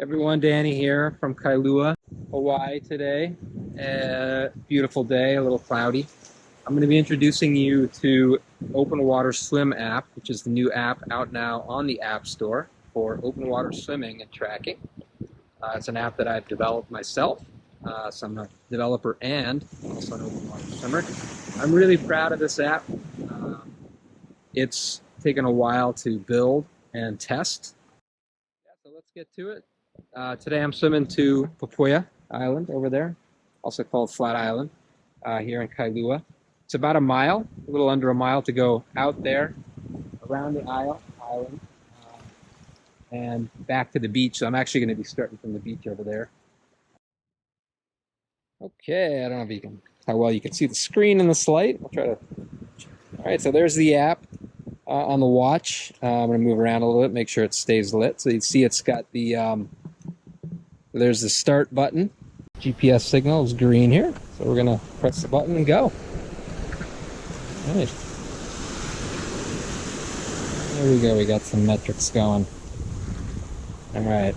Everyone, Danny here from Kailua, Hawaii today. Beautiful day, a little cloudy. I'm going to be introducing you to Open Water Swim app, which is the new app out now on the App Store for open water swimming and tracking. It's an app that I've developed myself, so I'm a developer and also an open water swimmer. I'm really proud of this app. It's taken a while to build and test. Yeah, so let's get to it. Today I'm swimming to Papuia Island over there, also called Flat Island, here in Kailua. It's about a little under a mile to go out there, around the island, and back to the beach. So I'm actually going to be starting from the beach over there. Okay, I don't know if how well you can see the screen in this light. I'll try to. All right, so there's the app on the watch. I'm going to move around a little bit, make sure it stays lit. So you see it's got the. There's the start button. GPS signal is green here, so we're gonna press the button and go. All right. There we go, we got some metrics going. All right.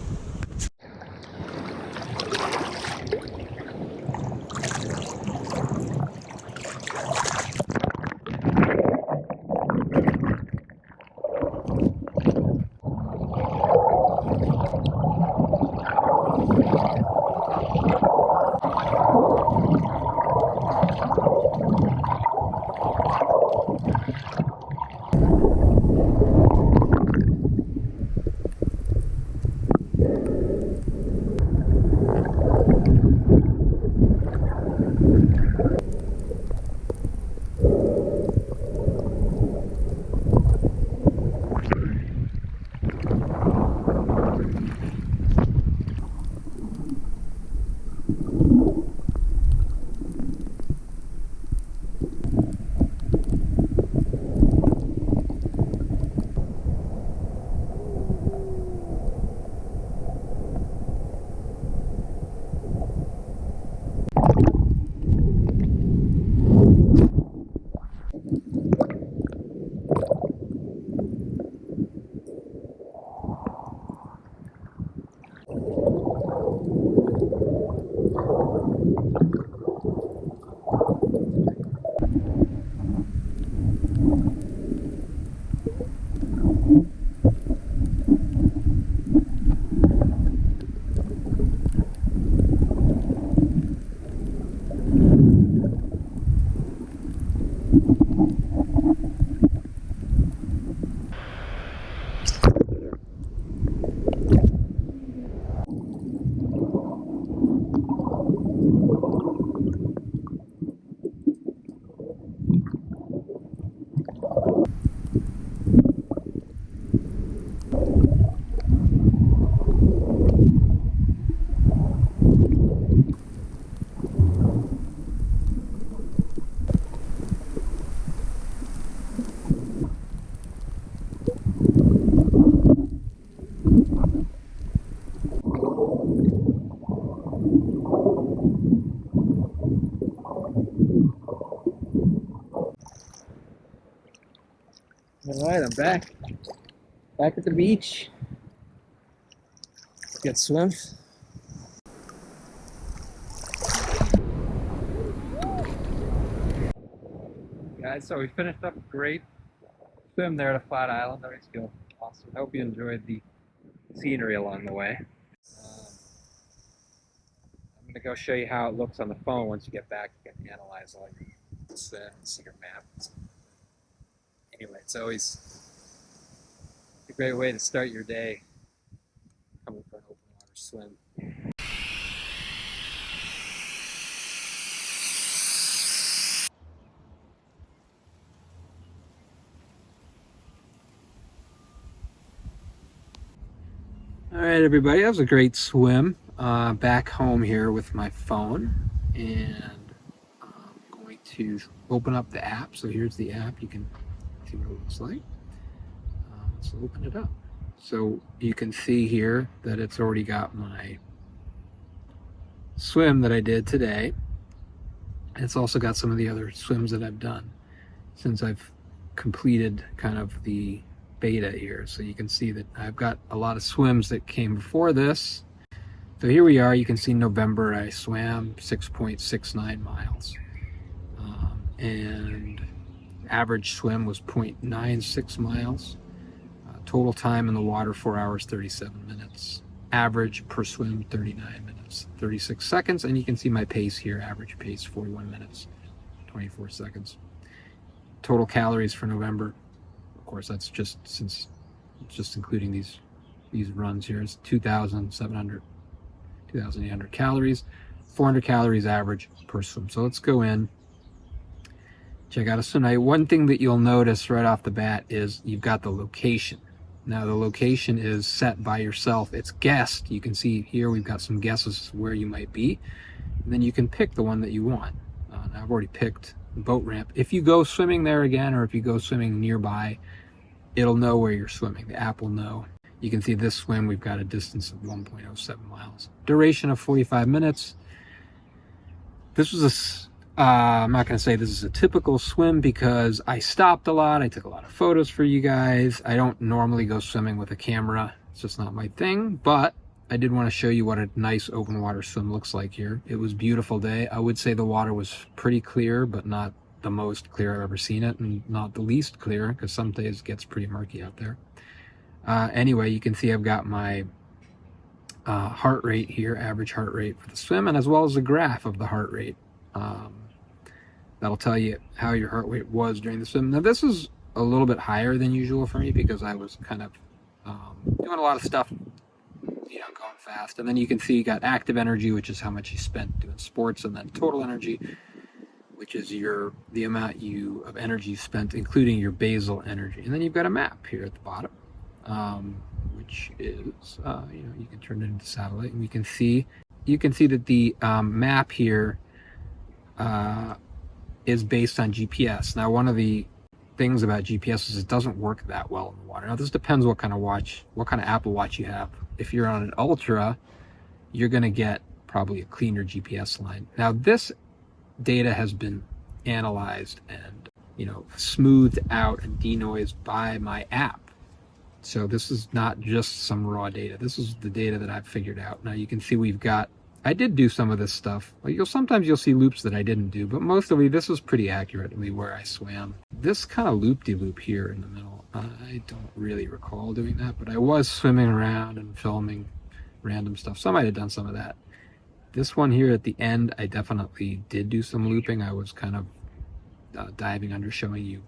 All right, I'm back. Back at the beach. Get swim. Guys, so we finished up a great swim there at Flat Island. That was feel awesome. I hope you enjoyed the scenery along the way. I'm gonna go show you how it looks on the phone once you get back. You can analyze all your see your map. Anyway, it's always a great way to start your day coming for an open water swim. All right, everybody, that was a great swim. Back home here with my phone, and I'm going to open up the app. So here's the app. You can see what it looks like. Let's open it up. So you can see here that it's already got my swim that I did today. It's also got some of the other swims that I've done since I've completed kind of the beta here. So you can see that I've got a lot of swims that came before this, So here we are. You can see November I swam 6.69 miles. And average swim was 0.96 miles. Total time in the water 4 hours 37 minutes. Average per swim 39 minutes 36 seconds. And you can see my pace here. Average pace 41 minutes 24 seconds. Total calories for November. Of course, that's just including these runs here. It's 2,800 calories. 400 calories average per swim. So let's go in. Check out a swim night. One thing that you'll notice right off the bat is you've got the location. Now the location is set by yourself. It's guessed. You can see here we've got some guesses where you might be. And then you can pick the one that you want. Now I've already picked the boat ramp. If you go swimming there again, or if you go swimming nearby, it'll know where you're swimming. The app will know. You can see this swim, we've got a distance of 1.07 miles. Duration of 45 minutes. This was I'm not going to say this is a typical swim because I stopped a lot. I took a lot of photos for you guys. I don't normally go swimming with a camera. It's just not my thing, but I did want to show you what a nice open water swim looks like here. It was a beautiful day. I would say the water was pretty clear, but not the most clear I've ever seen it, and not the least clear because some days it gets pretty murky out there. Anyway, you can see I've got my heart rate here, average heart rate for the swim, and as well as a graph of the heart rate. That'll tell you how your heart rate was during the swim. Now this is a little bit higher than usual for me because I was kind of doing a lot of stuff, going fast. And then you can see you got active energy, which is how much you spent doing sports, and then total energy, which is the amount of energy you spent, including your basal energy. And then you've got a map here at the bottom, which is you can turn it into satellite, and you can see that the map here is based on GPS. Now, one of the things about GPS is it doesn't work that well in the water. Now, this depends what kind of Apple Watch you have. If you're on an Ultra, you're going to get probably a cleaner GPS line. Now, this data has been analyzed and smoothed out and denoised by my app. So this is not just some raw data. This is the data that I've figured out. Now you can see I did do some of this stuff. Sometimes you'll see loops that I didn't do, but mostly this was pretty accurately where I swam. This kind of loop-de-loop here in the middle, I don't really recall doing that, but I was swimming around and filming random stuff. So I might have done some of that. This one here at the end, I definitely did do some looping. I was kind of diving under, showing you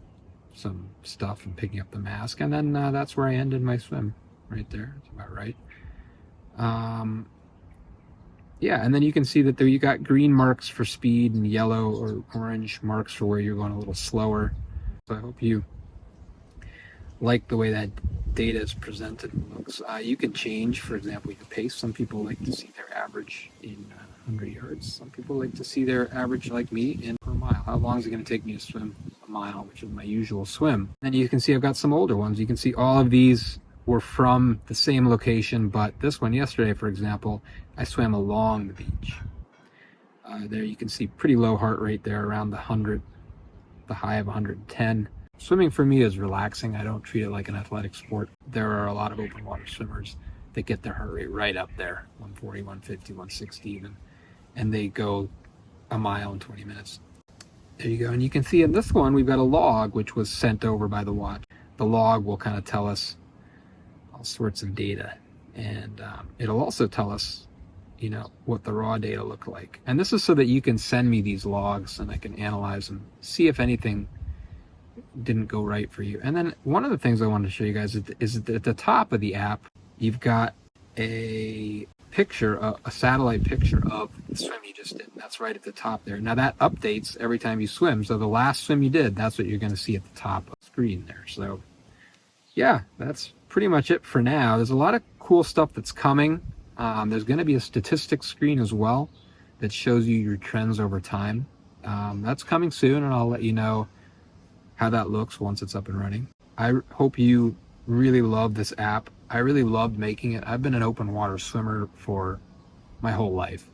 some stuff and picking up the mask. And then that's where I ended my swim, right there. That's about right. Yeah, and then you can see that there you got green marks for speed and yellow or orange marks for where you're going a little slower. So I hope you like the way that data is presented and looks. You can change, for example, your pace. Some people like to see their average in 100 yards. Some people like to see their average, like me, in per mile. How long is it going to take me to swim a mile, which is my usual swim? And you can see I've got some older ones. You can see all of these were from the same location, but this one yesterday, for example, I swam along the beach. There you can see pretty low heart rate there, around the high of 110. Swimming for me is relaxing. I don't treat it like an athletic sport. There are a lot of open water swimmers that get their heart rate right up there, 140, 150, 160 even, and they go a mile in 20 minutes. There you go. And you can see in this one, we've got a log, which was sent over by the watch. The log will kind of tell us all sorts of data, and it'll also tell us what the raw data look like. And this is so that you can send me these logs and I can analyze them, see if anything didn't go right for you. And then one of the things I wanted to show you guys is that at the top of the app, you've got a picture, a satellite picture of the swim you just did. That's right at the top there. Now that updates every time you swim. So the last swim you did, that's what you're going to see at the top of the screen there. So yeah, that's pretty much it for now. There's a lot of cool stuff that's coming. There's going to be a statistics screen as well that shows you your trends over time. That's coming soon, and I'll let you know how that looks once it's up and running. I hope you really love this app. I really loved making it. I've been an open water swimmer for my whole life.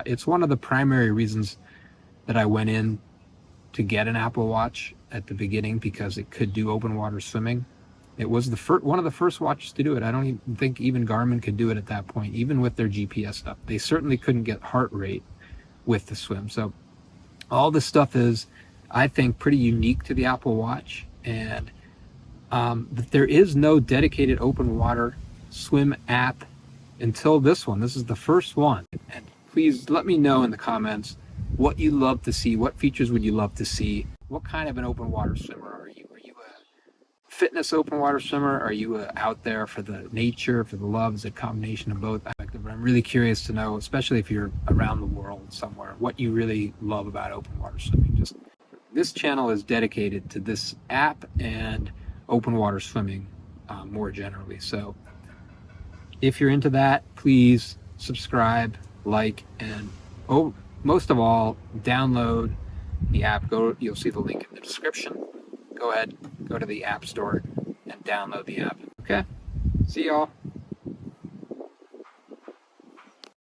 It's one of the primary reasons that I went in to get an Apple Watch at the beginning, because it could do open water swimming. It was one of the first watches to do it. I don't even think even Garmin could do it at that point, even with their GPS stuff. They certainly couldn't get heart rate with the swim. So all this stuff is, I think, pretty unique to the Apple Watch. And there is no dedicated open water swim app until this one. This is the first one. And please let me know in the comments what you love to see. What features would you love to see? What kind of an open water swimmer are you? Are you a fitness open water swimmer? Are you out there for the nature, for the love? Is it a combination of both? But I'm really curious to know, especially if you're around the world somewhere, what you really love about open water swimming. Just this channel is dedicated to this app and open water swimming more generally. So if you're into that, please subscribe, like, and most of all, download the app. You'll see the link in the description. Go ahead, go to the App Store and download the app. Okay, see y'all.